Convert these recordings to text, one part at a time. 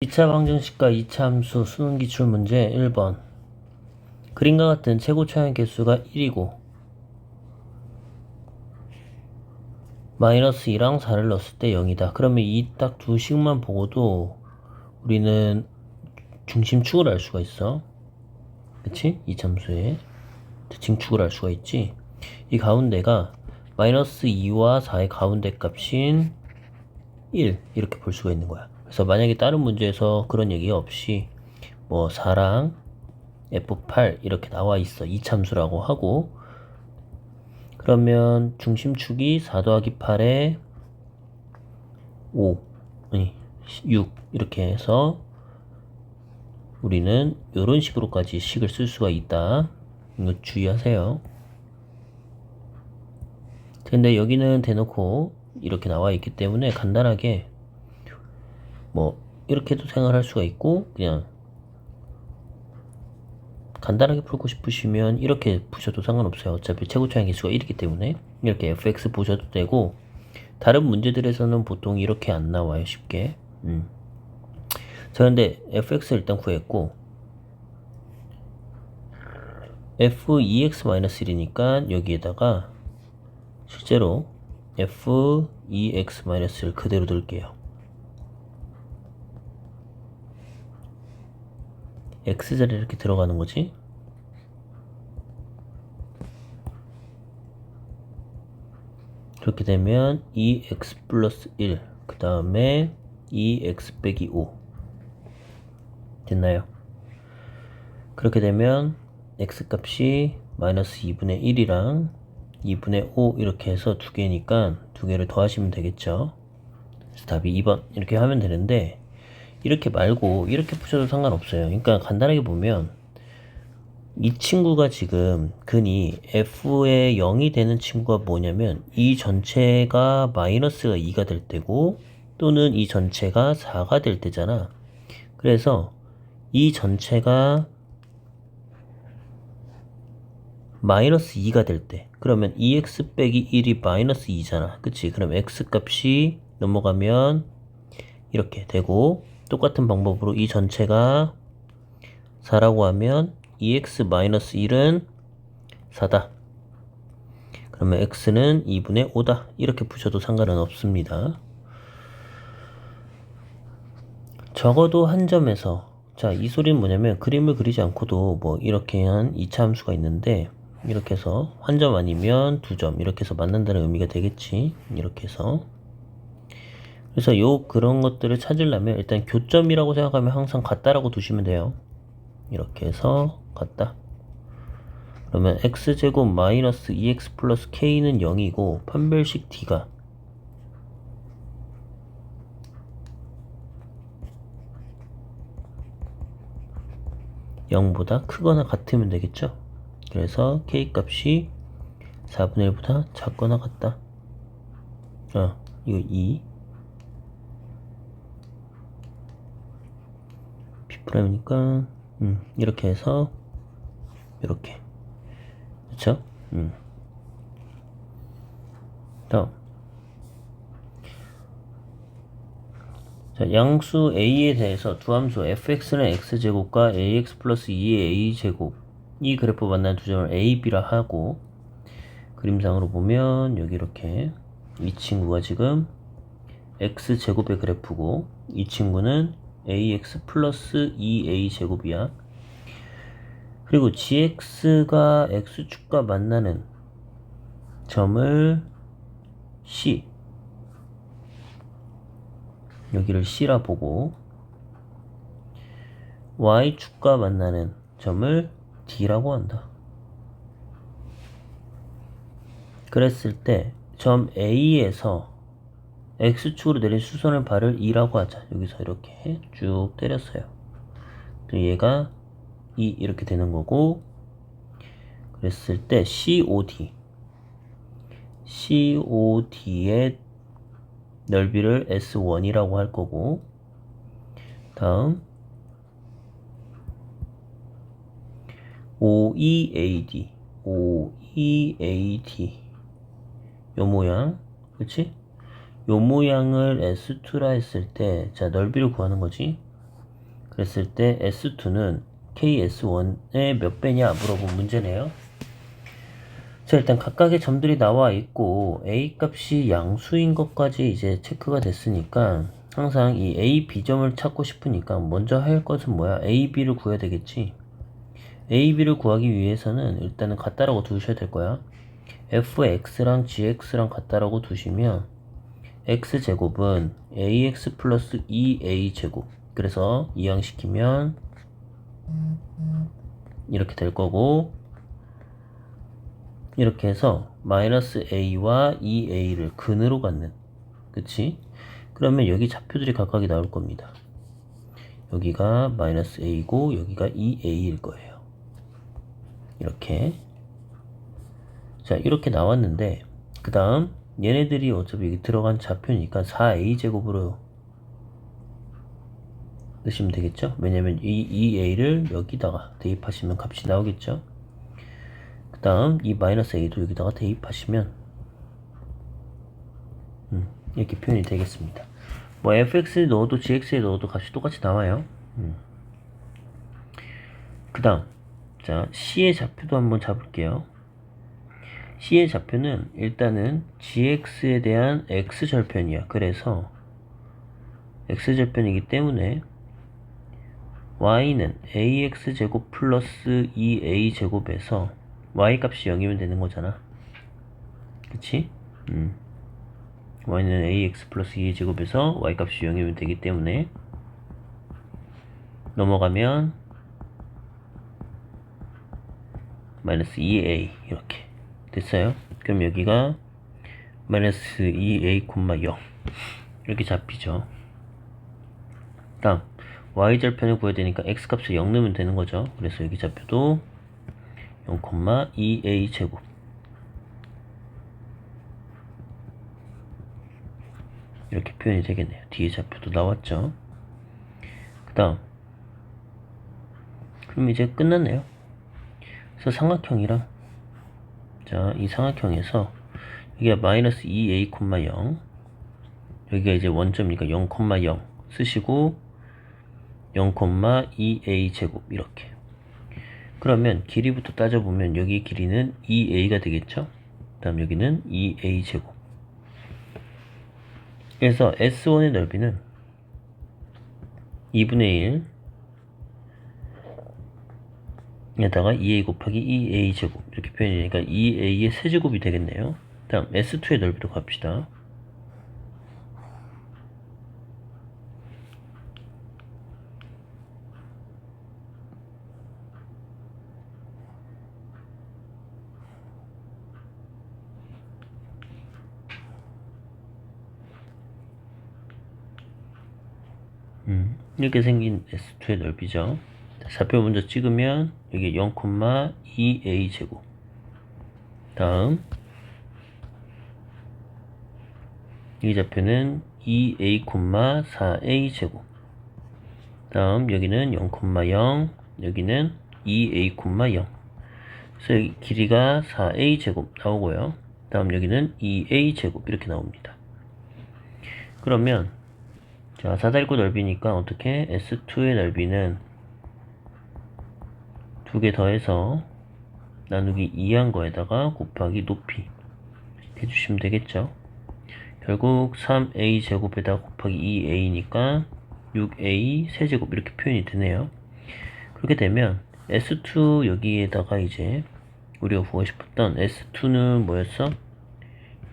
2차 방정식과 2차 함수 수능 기출 문제 1번. 그림과 같은 최고 차항 개수가 1이고 마이너스 2랑 4를 넣었을 때 0이다. 그러면 이 딱 두 식만 보고도 우리는 중심축을 알 수가 있어. 그치? 이 함수의 대칭축을 알 수가 있지. 이 가운데가 마이너스 2와 4의 가운데 값인 1 이렇게 볼 수가 있는 거야. 그래서 만약에 다른 문제에서 그런 얘기 없이 뭐 4랑 F8 이렇게 나와 있어. 이참수라고 하고, 그러면 중심축이 4 더하기 8에 5, 아니 6 이렇게 해서 우리는 이런 식으로까지 식을 쓸 수가 있다. 이거 주의하세요. 근데 여기는 대놓고 이렇게 나와 있기 때문에 간단하게 뭐 이렇게도 생각할 수가 있고, 그냥 간단하게 풀고 싶으시면 이렇게 푸셔도 상관없어요. 어차피 최고차항 개수가 1이기 때문에 이렇게 fx 보셔도 되고, 다른 문제들에서는 보통 이렇게 안 나와요, 쉽게. 자, 근데 fx 일단 구했고 f2x-1이니까 여기에다가 실제로 f2x-를 그대로 둘게요. x자리에 이렇게 들어가는 거지. 그렇게 되면 2x 플러스 1, 그 다음에 2x 빼기 5 됐나요? 그렇게 되면 x 값이 마이너스 2분의 1이랑 2분의 5 이렇게 해서 두 개니까 두 개를 더하시면 되겠죠. 그래서 답이 2번 이렇게 하면 되는데, 이렇게 말고 이렇게 푸셔도 상관없어요. 그러니까 간단하게 보면 이 친구가 지금 근이 f의 0이 되는 친구가 뭐냐면 이 전체가 마이너스가 2가 될 때고 또는 이 전체가 4가 될 때잖아. 그래서 이 전체가 마이너스 2가 될 때, 그러면 2x 빼기 1이 마이너스 2잖아. 그치? 그럼 x 값이 넘어가면 이렇게 되고, 똑같은 방법으로 이 전체가 4라고 하면 2x-1은 4다. 그러면 x는 2분의 5다. 이렇게 푸셔도 상관은 없습니다. 적어도 한 점에서, 자, 이 소리는 뭐냐면 그림을 그리지 않고도 뭐 이렇게 한 2차 함수가 있는데, 이렇게 해서 한 점 아니면 두 점 이렇게 해서 만난다는 의미가 되겠지. 이렇게 해서. 그래서 그런 것들을 찾으려면 일단 교점이라고 생각하면 항상 같다라고 두시면 돼요. 이렇게 해서 같다. 그러면 x제곱 마이너스 2x 플러스 k는 0이고 판별식 d가 0보다 크거나 같으면 되겠죠. 그래서 k 값이 4분의 1보다 작거나 같다. 이거 2 B'이니까 이렇게 해서 이렇게, 그쵸? 다음, 자, 양수 a에 대해서 두 함수 fx는 x제곱과 ax 플러스 2의 a제곱, 이 그래프 만나는 두 점을 a, b라 하고, 그림상으로 보면 여기 이렇게 이 친구가 지금 x제곱의 그래프고 이 친구는 ax 플러스 2a제곱이야. 그리고 gx가 x축과 만나는 점을 C, 여기를 C라 보고 y축과 만나는 점을 D라고 한다. 그랬을 때 점 A에서 X축으로 내린 수선을 발을 E라고 하자. 여기서 이렇게 쭉 때렸어요. 또 얘가 E 이렇게 되는 거고, 그랬을 때 COD의 넓이를 S1이라고 할 거고, 다음 OEAD 요 모양, 그치? 요 모양을 S2라 했을 때, 자, 넓이를 구하는 거지. 그랬을 때 S2는 KS1의 몇 배냐 물어본 문제네요. 자, 일단 각각의 점들이 나와 있고 A 값이 양수인 것까지 이제 체크가 됐으니까 항상 이 A, B점을 찾고 싶으니까 먼저 할 것은 뭐야? A, B를 구해야 되겠지. A, B를 구하기 위해서는 일단은 같다라고 두셔야 될 거야. fx랑 gx랑 같다라고 두시면 x제곱은 ax 플러스 2a제곱, 그래서 이항시키면 이렇게 될 거고, 이렇게 해서 마이너스 a와 2a를 근으로 갖는, 그치? 그러면 여기 좌표들이 각각이 나올 겁니다. 여기가 마이너스 a고 여기가 2a일 거예요. 이렇게. 자, 이렇게 나왔는데 그 다음 얘네들이 어차피 여기 들어간 좌표니까 4a제곱으로 넣으시면 되겠죠? 왜냐면 이 2a를 여기다가 대입하시면 값이 나오겠죠? 그 다음 이 마이너스 a도 여기다가 대입하시면 이렇게 표현이 되겠습니다. 뭐 fx에 넣어도 gx에 넣어도 값이 똑같이 나와요. 그 다음 자, c의 좌표도 한번 잡을게요. c의 좌표는 일단은 gx에 대한 x절편이야. 그래서 x절편이기 때문에 y는 ax제곱 플러스 2a제곱에서 y값이 0이면 되는 거잖아. 그치? y는 ax 플러스 2a제곱에서 y값이 0이면 되기 때문에 넘어가면 마이너스 2a 이렇게 됐어요. 그럼 여기가 마이너스 2a, 0 이렇게 잡히죠. 다음 y절편을 구해야 되니까 x값을 0 넣으면 되는 거죠. 그래서 여기 좌표도 0, 2a 제곱 이렇게 표현이 되겠네요. 뒤에 좌표도 나왔죠. 그 다음 그럼 이제 끝났네요. 그래서 삼각형이랑 자, 이 삼각형에서 여기가 마이너스 2a, 0 여기가 이제 원점이니까 0, 0 쓰시고 0, 2a 제곱 이렇게. 그러면 길이부터 따져보면 여기 길이는 2a가 되겠죠. 그 다음 여기는 2a 제곱. 그래서 S1의 넓이는 2분의 1 에다가 2a 곱하기 2a 제곱 이렇게 표현이니까 2a의 세제곱이 되겠네요. 다음 S2의 넓이로 갑시다. 이렇게 생긴 S2의 넓이죠. 좌표 먼저 찍으면 여기 0, 2a 제곱. 다음 이 좌표는 2a, 4a 제곱. 다음 여기는 0, 0 여기는 2a, 0. 그래서 여기 길이가 4a 제곱 나오고요. 다음 여기는 2a 제곱 이렇게 나옵니다. 그러면 자, 사다리꼴 넓이니까 어떻게 S2의 넓이는 2개 더해서 나누기 2한 거에다가 곱하기 높이 해주시면 되겠죠. 결국 3a 제곱에다 곱하기 2a니까 6a 세제곱 이렇게 표현이 되네요. 그렇게 되면 S2 여기에다가 이제 우리가 구하고 싶었던 S2는 뭐였어?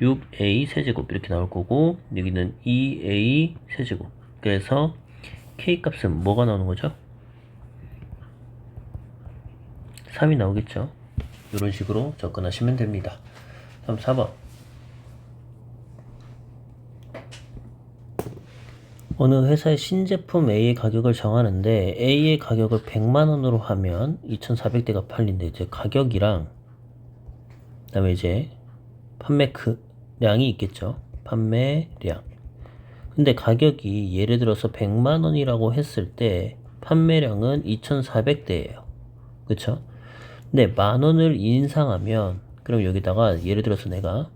6a 세제곱 이렇게 나올 거고 여기는 2a 세제곱. 그래서 k 값은 뭐가 나오는 거죠? 3이 나오겠죠. 이런 식으로 접근하시면 됩니다. 다음 4번. 어느 회사의 신제품 A의 가격을 정하는데 A의 가격을 100만원으로 하면 2,400대가 팔린대. 이제 가격이랑 그 다음에 이제 판매량이 있겠죠. 판매량. 근데 가격이 예를 들어서 100만원이라고 했을 때 판매량은 2,400대예요. 그쵸? 근데 만원을 인상하면 그럼 여기다가 예를 들어서 내가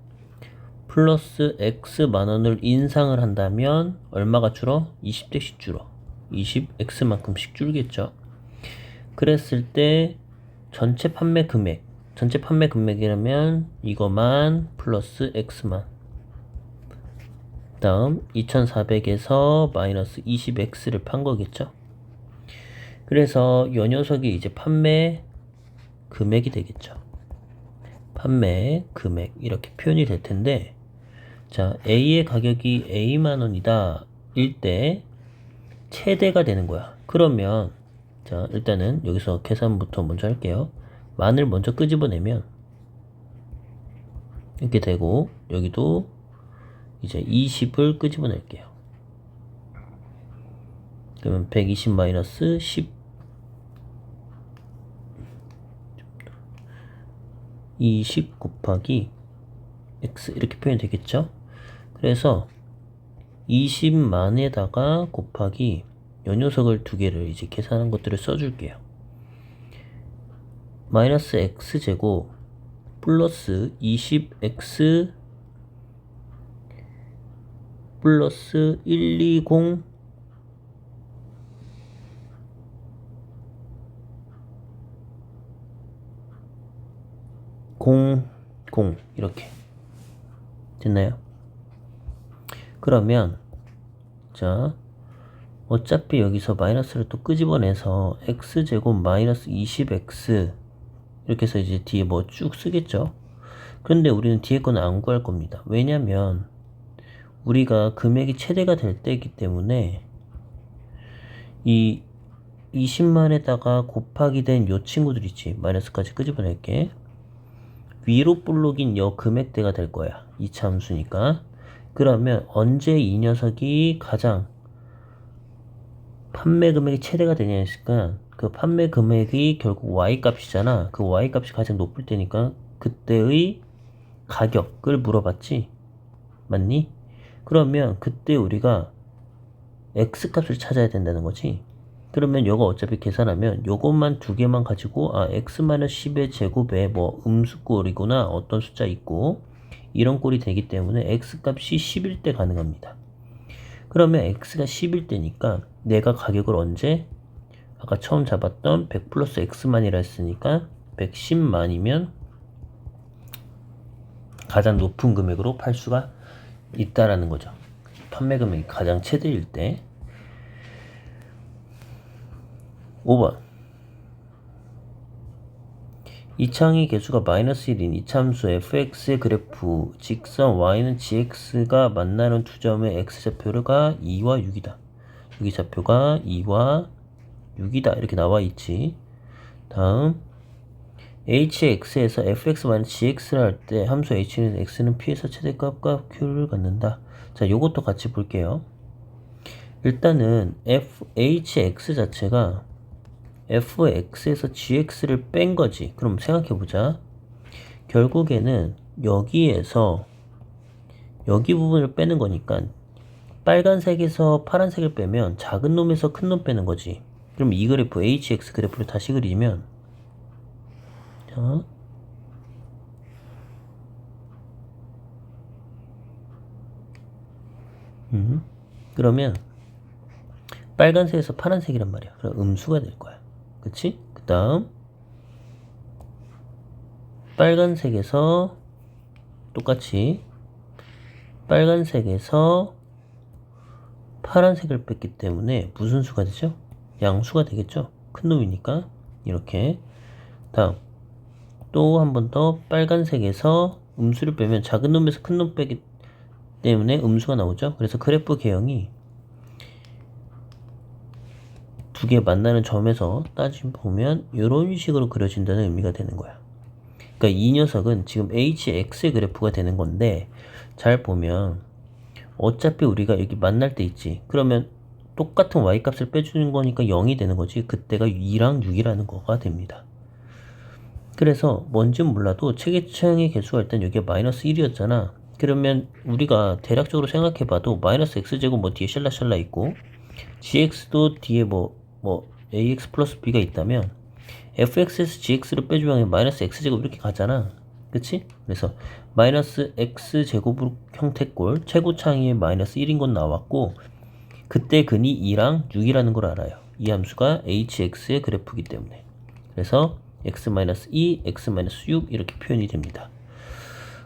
플러스 X 만원을 인상을 한다면 얼마가 줄어? 20대씩 줄어. 20x만큼씩 줄겠죠. 그랬을 때 전체 판매 금액이라면 이거만 플러스 x만, 다음 2400에서 마이너스 20x를 판 거겠죠. 그래서 이 녀석이 이제 판매 금액이 되겠죠. 판매 금액 이렇게 표현이 될 텐데, 자, A의 가격이 A만 원이다 일 때 최대가 되는 거야. 그러면 자, 일단은 여기서 계산부터 먼저 할게요. 만을 먼저 끄집어내면 이렇게 되고, 여기도 이제 20을 끄집어낼게요. 그러면 120 마이너스 10, 20 곱하기 x 이렇게 표현이 되겠죠. 그래서 20만에다가 곱하기 요 녀석을 두 개를 이제 계산한 것들을 써줄게요. 마이너스 x제곱 플러스 20x 플러스 120 0 이렇게 됐나요? 그러면 자, 어차피 여기서 마이너스를 또 끄집어내서 x제곱 마이너스 20x 이렇게 해서 이제 뒤에 뭐 쭉 쓰겠죠. 그런데 우리는 뒤에 거는 안 구할 겁니다. 왜냐면 우리가 금액이 최대가 될 때이기 때문에 이 20만에다가 곱하기 된 요 친구들 있지, 마이너스까지 끄집어낼게. 위로 볼록인 요 금액대가 될 거야, 이 참수니까. 그러면 언제 이 녀석이 가장 판매 금액이 최대가 되냐 했으니까, 그 판매 금액이 결국 y 값이잖아. 그 y 값이 가장 높을 때니까 그때의 가격을 물어봤지, 맞니? 그러면 그때 우리가 x 값을 찾아야 된다는 거지. 그러면 요거 어차피 계산하면 요것만 두 개만 가지고 x-10의 제곱에 뭐 음수꼴이구나, 어떤 숫자 있고 이런 꼴이 되기 때문에 x 값이 10일 때 가능합니다. 그러면 x가 10일 때니까 내가 가격을 언제, 아까 처음 잡았던 100 플러스 x만이라 했으니까 110만이면 가장 높은 금액으로 팔 수가 있다라는 거죠. 판매 금액이 가장 최대일 때. 5번, 이창의 개수가 마이너스 1인 이참수 fx의 그래프 직선 y는 gx가 만나는 두 점의 x좌표가 2와 6이다. 여기 좌표가 2와 6이다 이렇게 나와 있지. 다음 hx에서 fx-gx를 할 때 함수 h는 x는 p에서 최대값과 q를 갖는다. 자, 요것도 같이 볼게요. 일단은 hx 자체가 fx에서 gx를 뺀 거지. 그럼 생각해보자. 결국에는 여기에서 여기 부분을 빼는 거니까 빨간색에서 파란색을 빼면 작은 놈에서 큰 놈 빼는 거지. 그럼 이 그래프 hx 그래프를 다시 그리면, 자, 그러면 빨간색에서 파란색이란 말이야. 그럼 음수가 될 거야. 그치? 그 다음 빨간색에서 똑같이 빨간색에서 파란색을 뺐기 때문에 무슨 수가 되죠? 양수가 되겠죠? 큰 놈이니까. 이렇게. 다음 또 한 번 더 빨간색에서 음수를 빼면 작은 놈에서 큰 놈 빼기 때문에 음수가 나오죠? 그래서 그래프 개형이 두 개 만나는 점에서 따지보면 이런 식으로 그려진다는 의미가 되는 거야. 그러니까 이 녀석은 지금 hx의 그래프가 되는 건데, 잘 보면 어차피 우리가 여기 만날 때 있지. 그러면 똑같은 y값을 빼주는 거니까 0이 되는 거지. 그때가 2랑 6이라는 거가 됩니다. 그래서 뭔진 몰라도 체계창의 개수가 일단 여기가 마이너스 1이었잖아. 그러면 우리가 대략적으로 생각해봐도 마이너스 x제곱 뭐 뒤에 샬라샬라 있고 gx도 뒤에 뭐 ax 플러스 b가 있다면 fx에서 gx를 빼주면 마이너스 x제곱 이렇게 가잖아. 그치? 그래서 마이너스 x제곱 형태꼴 최고창이 마이너스 1인 건 나왔고, 그때 근이 2랑 6이라는 걸 알아요. 이 함수가 hx의 그래프이기 때문에. 그래서 x-2, x-6 이렇게 표현이 됩니다.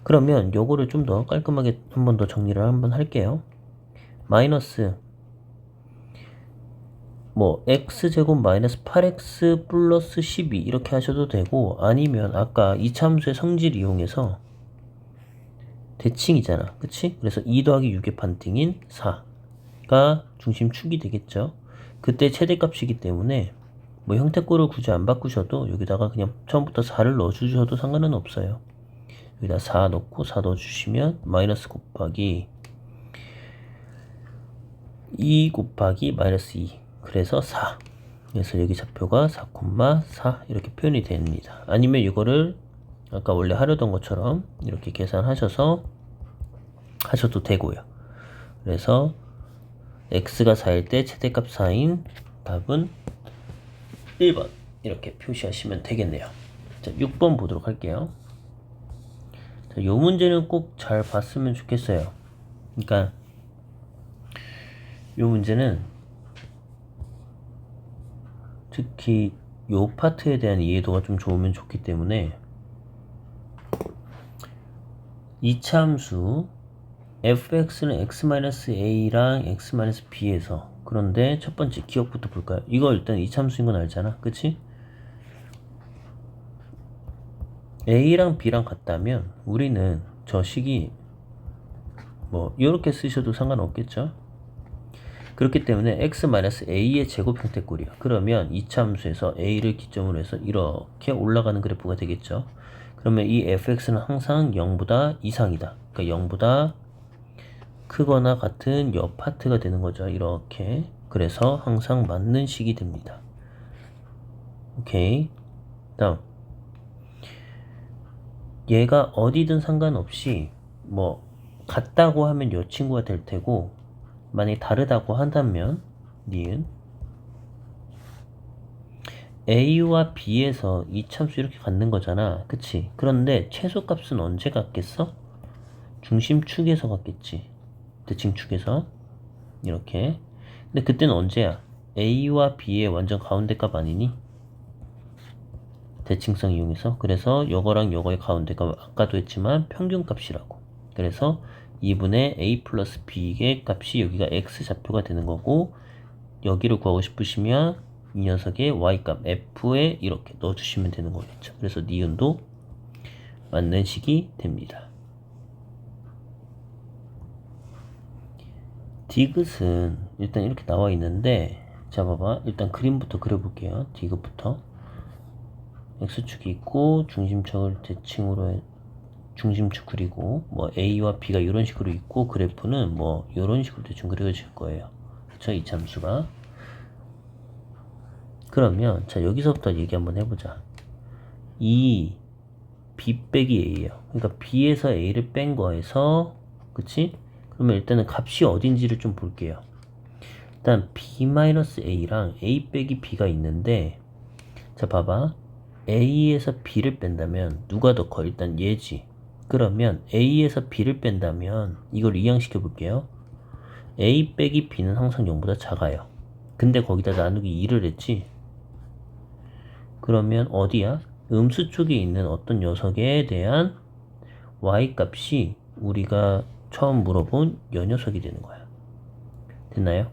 그러면 요거를 좀 더 깔끔하게 한 번 더 정리를 한번 할게요. 마이너스 뭐 x제곱 마이너스 8x 플러스 12 이렇게 하셔도 되고, 아니면 아까 이차함수의 성질 이용해서 대칭이잖아, 그치? 그래서 2 더하기 6의 반등인 4가 중심축이 되겠죠. 그때 최대값이기 때문에 뭐 형태꼴을 굳이 안 바꾸셔도 여기다가 그냥 처음부터 4를 넣어주셔도 상관은 없어요. 여기다 4 넣고 4 넣어주시면 마이너스 곱하기 2 곱하기 마이너스 2, 그래서 4. 그래서 여기 좌표가 4,4 이렇게 표현이 됩니다. 아니면 이거를 아까 원래 하려던 것처럼 이렇게 계산하셔서 하셔도 되고요. 그래서 x가 4일 때 최대값 4인 답은 1번 이렇게 표시하시면 되겠네요. 자, 6번 보도록 할게요. 자, 요 문제는 꼭 잘 봤으면 좋겠어요. 그러니까 요 문제는 특히 요 파트에 대한 이해도가 좀 좋으면 좋기 때문에, 이차 함수 fx는 x-a랑 x-b에서, 그런데 첫 번째 기억부터 볼까요? 이거 일단 이차 함수인 건 알잖아, 그치? a랑 b랑 같다면 우리는 저 식이 뭐 이렇게 쓰셔도 상관없겠죠? 그렇기 때문에 x-a의 제곱 형태꼴이야. 그러면 이차 함수에서 a를 기점으로 해서 이렇게 올라가는 그래프가 되겠죠. 그러면 이 fx는 항상 0보다 이상이다. 그러니까 0보다 크거나 같은 옆 파트가 되는 거죠. 이렇게. 그래서 항상 맞는 식이 됩니다. 오케이. 다음. 얘가 어디든 상관없이 뭐 같다고 하면 이 친구가 될 테고, 만약에 다르다고 한다면 니은 a와 b에서 이 참수 이렇게 갖는 거잖아, 그치? 그런데 최소값은 언제 갖겠어? 중심축에서 갖겠지, 대칭축에서. 이렇게. 근데 그때는 언제야? a와 b의 완전 가운데 값 아니니? 대칭성 이용해서. 그래서 요거랑 요거의 가운데가 아까도 했지만 평균값이라고. 그래서 2분의 a 플러스 b의 값이 여기가 x 좌표가 되는 거고, 여기를 구하고 싶으시면 이 녀석의 y값 f에 이렇게 넣어주시면 되는 거겠죠. 그래서 니은도 맞는 식이 됩니다. 디귿은 일단 이렇게 나와 있는데, 자 봐봐, 일단 그림부터 그려볼게요. 디귿부터 x축이 있고 중심축을 대칭으로 중심축 그리고 뭐 a와 b가 이런 식으로 있고, 그래프는 뭐 이런 식으로 대충 그려질 거예요. 그쵸? 이 참수가. 그러면 자 여기서부터 얘기 한번 해보자. 이 b 빼기 a예요. 그러니까 b에서 a를 뺀 거에서, 그치? 그러면 일단은 값이 어딘지를 좀 볼게요. 일단 b-a랑 a 빼기 b가 있는데, 자 봐봐, a에서 b를 뺀다면 누가 더 커? 일단 얘지. 그러면 a에서 b를 뺀다면 이걸 이항시켜 볼게요. a 빼기 b는 항상 0보다 작아요. 근데 거기다 나누기 2를 했지. 그러면 어디야? 음수 쪽에 있는 어떤 녀석에 대한 y값이 우리가 처음 물어본 요 녀석이 되는 거야. 됐나요?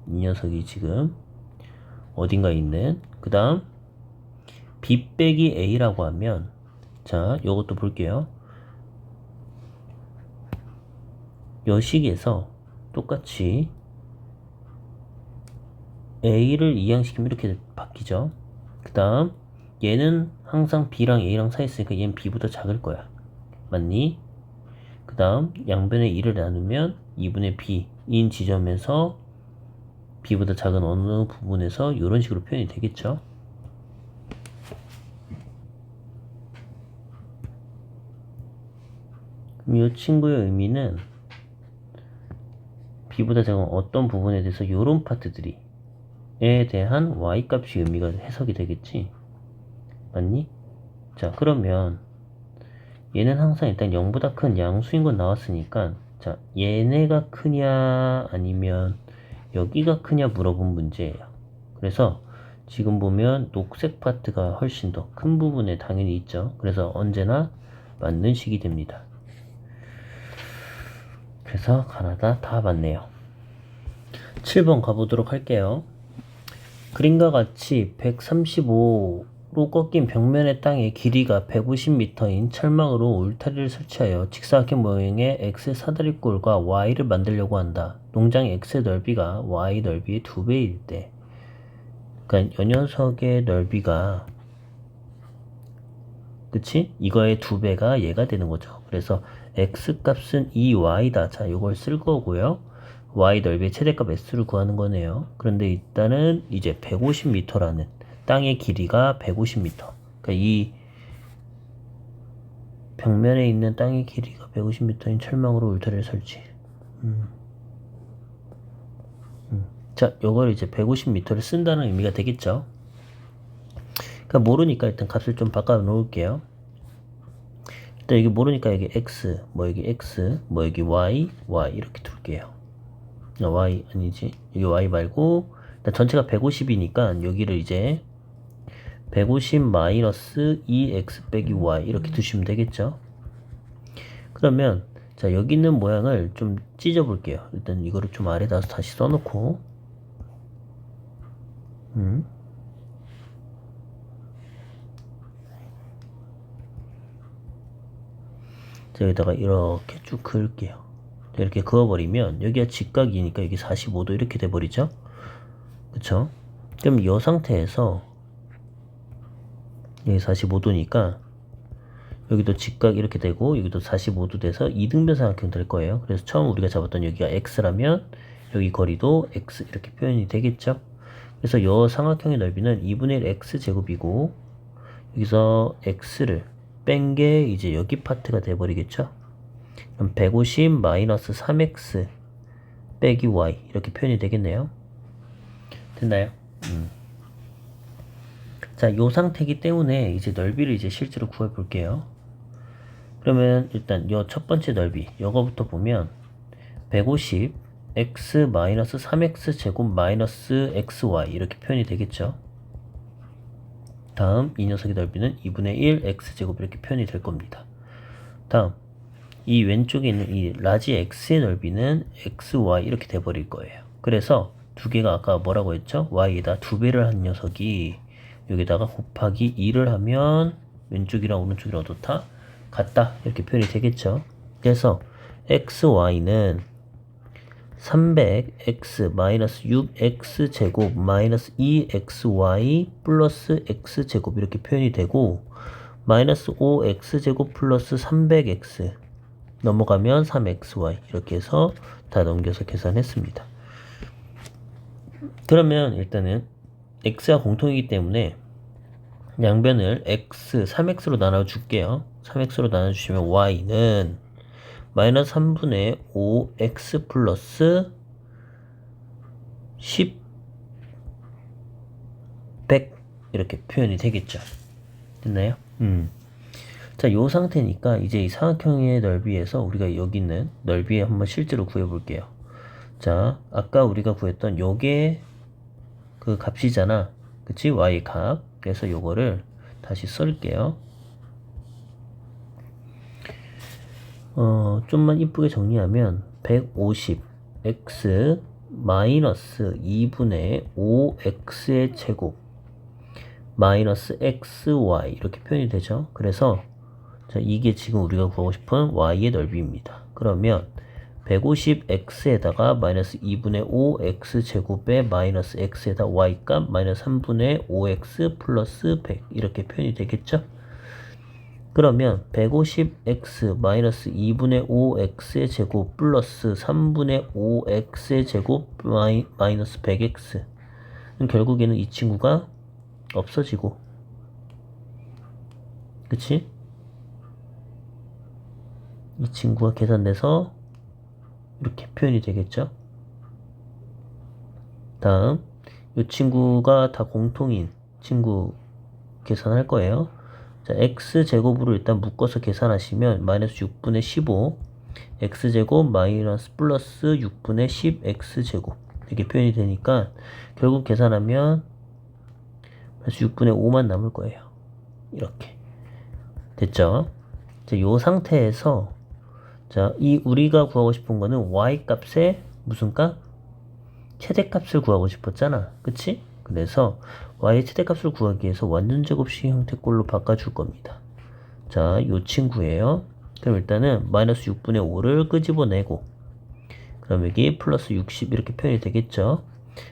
이 녀석이 지금 어딘가에 있는, 그 다음 b 빼기 a라고 하면, 자 요것도 볼게요. 요 식에서 똑같이 a를 이항시키면 이렇게 바뀌죠. 그 다음 얘는 항상 b랑 a랑 사이 있으니까 얘는 b보다 작을 거야. 맞니? 그 다음 양변에 2를 나누면 2분의 b인 지점에서 b보다 작은 어느 부분에서 이런 식으로 표현이 되겠죠. 그럼 이 친구의 의미는 b보다 작은 어떤 부분에 대해서 이런 파트들이 에 대한 y값이 의미가 해석이 되겠지. 맞니? 자 그러면 얘는 항상 일단 0보다 큰 양수인 건 나왔으니까, 자 얘네가 크냐 아니면 여기가 크냐 물어본 문제예요. 그래서 지금 보면 녹색 파트가 훨씬 더 큰 부분에 당연히 있죠. 그래서 언제나 맞는 식이 됩니다. 그래서 가나다 다 맞네요. 7번 가보도록 할게요. 그림과 같이 135로 꺾인 벽면의 땅의 길이가 150m인 철망으로 울타리를 설치하여 직사각형 모형의 X의 사다리꼴과 Y를 만들려고 한다. 농장 X의 넓이가 Y 넓이의 2배일 때, 그러니까 이 녀석의 넓이가, 그치? 이거의 2배가 얘가 되는 거죠. 그래서 X 값은 2Y다. 자, 이걸 쓸 거고요. Y 넓이의 최대값 S를 구하는 거네요. 그런데 일단은 이제 150m라는 땅의 길이가 150m. 그러니까 이 벽면에 있는 땅의 길이가 150m인 철망으로 울타리를 설치. 자, 요걸 이제 150m를 쓴다는 의미가 되겠죠. 그러니까 모르니까 일단 값을 좀 바꿔 놓을게요. 일단 여기 모르니까 여기 X, 뭐 여기 X, 뭐 여기 Y, Y 이렇게 둘게요. Y 아니지, 여기 Y 말고 일단 전체가 150이니까 여기를 이제 150 마이너스 2x 빼기 y 이렇게 두시면 되겠죠. 그러면 자, 여기 있는 모양을 좀 찢어 볼게요. 일단 이거를 좀 아래다 다시 써놓고 자, 여기다가 이렇게 쭉 그을게요. 자, 이렇게 그어버리면 여기가 직각이니까 여기 45도 이렇게 돼버리죠. 그쵸? 그럼 이 상태에서 여기 45도니까 여기도 직각 이렇게 되고 여기도 45도 돼서 이등변 삼각형 될 거예요. 그래서 처음 우리가 잡았던 여기가 x라면 여기 거리도 x 이렇게 표현이 되겠죠. 그래서 이 삼각형의 넓이는 2분의 1 x제곱이고 여기서 x를 뺀 게 이제 여기 파트가 돼버리겠죠. 그럼 150 마이너스 3x 빼기 y 이렇게 표현이 되겠네요. 됐나요? 자, 요 상태이기 때문에 이제 넓이를 이제 실제로 구해 볼게요. 그러면 일단 요 첫 번째 넓이 요거부터 보면 150 x 마이너스 3x 제곱 마이너스 xy 이렇게 표현이 되겠죠. 다음 이 녀석의 넓이는 2분의 1 x제곱 이렇게 표현이 될 겁니다. 다음 이 왼쪽에 있는 이 라지 x의 넓이는 xy 이렇게 돼버릴 거예요. 그래서 두 개가 아까 뭐라고 했죠? y에다 2배를 한 녀석이 여기다가 곱하기 2를 하면 왼쪽이랑 오른쪽이랑 어떻다? 같다 이렇게 표현이 되겠죠. 그래서 xy는 300x 마이너스 6x 제곱 마이너스 2xy 플러스 x 제곱 이렇게 표현이 되고 마이너스 5x 제곱 플러스 300x 넘어가면 3xy 이렇게 해서 다 넘겨서 계산했습니다. 그러면 일단은 x가 공통이기 때문에 양변을 x 3x로 나눠줄게요. 3x로 나눠주시면 y는 마이너스 3분의 5x 플러스 10 100 이렇게 표현이 되겠죠. 됐나요? 자, 요 상태니까 이제 이 삼각형의 넓이에서 우리가 여기 있는 넓이에 한번 실제로 구해볼게요. 자, 아까 우리가 구했던 요게 그 값이잖아. 그치? y 값. 그래서 요거를 다시 쓸게요. 좀만 이쁘게 정리하면 150x 마이너스 2분의 5x의 제곱 마이너스 xy 이렇게 표현이 되죠. 그래서 자, 이게 지금 우리가 구하고 싶은 y의 넓이입니다. 그러면 150x에다가 마이너스 2분의 5x 제곱에 마이너스 x에다 y값 마이너스 3분의 5x 플러스 100 이렇게 표현이 되겠죠. 그러면 150x 마이너스 2분의 5x의 제곱 플러스 3분의 5x의 제곱 마이너스 100x 결국에는 이 친구가 없어지고, 그치? 이 친구가 계산돼서 이렇게 표현이 되겠죠. 다음 이 친구가 다 공통인 친구 계산할 거예요. 자, x제곱으로 일단 묶어서 계산하시면 마이너스 6분의 15 x제곱 마이너스 플러스 6분의 10 x제곱 이렇게 표현이 되니까 결국 계산하면 마이너스 6분의 5만 남을 거예요. 이렇게 됐죠? 자, 요 상태에서 자, 이 우리가 구하고 싶은 거는 y 값의 무슨 값? 최대값을 구하고 싶었잖아. 그치? 그래서 y의 최대값을 구하기 위해서 완전제곱식 형태꼴로 바꿔줄 겁니다. 자, 요 친구예요. 그럼 일단은 마이너스 6분의 5를 끄집어내고 그럼 여기 플러스 60 이렇게 표현이 되겠죠.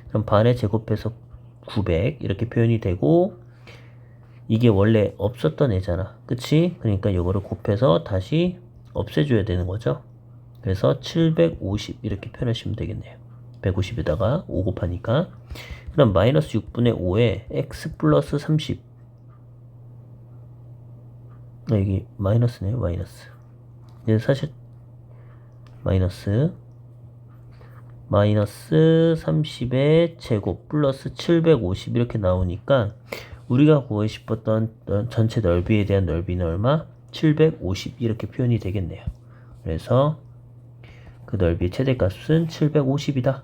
그럼 반에 제곱해서 900 이렇게 표현이 되고 이게 원래 없었던 애잖아. 그치? 그러니까 이거를 곱해서 다시 없애줘야 되는 거죠. 그래서 750 이렇게 표현하시면 되겠네요. 150에다가 5 곱하니까 그럼 마이너스 6분의 5에 x 플러스 30 여기 마이너스네요. 마이너스 사실 마이너스 30의 제곱 플러스 750 이렇게 나오니까 우리가 구하고 싶었던 전체 넓이에 대한 넓이는 얼마? 750 이렇게 표현이 되겠네요. 그래서 그 넓이의 최대값은 750이다.